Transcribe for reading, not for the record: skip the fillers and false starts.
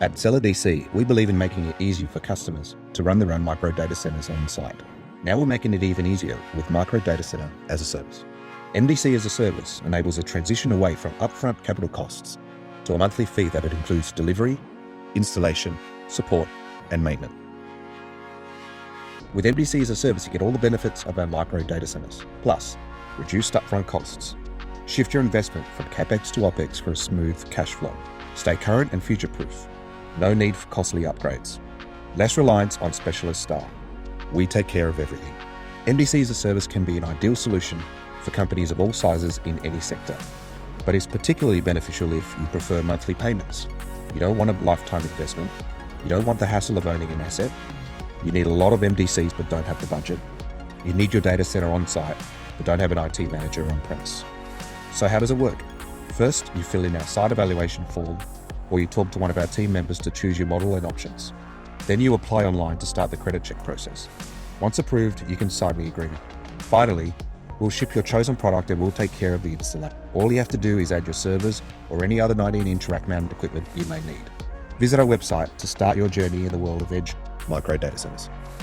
At Zella DC, we believe in making it easy for customers to run their own micro data centers on site. Now we're making it even easier with micro data center as a service. MDC as a service enables a transition away from upfront capital costs to a monthly fee that it includes delivery, installation, support, and maintenance. With MDC as a service, you get all the benefits of our micro data centers, plus reduced upfront costs. Shift your investment from capex to opex for a smooth cash flow. Stay current and future-proof. No need for costly upgrades. Less reliance on specialist staff. We take care of everything. MDC as a service can be an ideal solution for companies of all sizes in any sector, but is particularly beneficial if you prefer monthly payments. You don't want a lifetime investment. You don't want the hassle of owning an asset. You need a lot of MDCs but don't have the budget. You need your data center on site but don't have an IT manager on premise. So how does it work? First, you fill in our site evaluation form, or you talk to one of our team members to choose your model and options. Then you apply online to start the credit check process. Once approved, you can sign the agreement. Finally, we'll ship your chosen product and we'll take care of the installation. All you have to do is add your servers or any other 19-inch rack-mounted equipment you may need. Visit our website to start your journey in the world of edge micro data centers.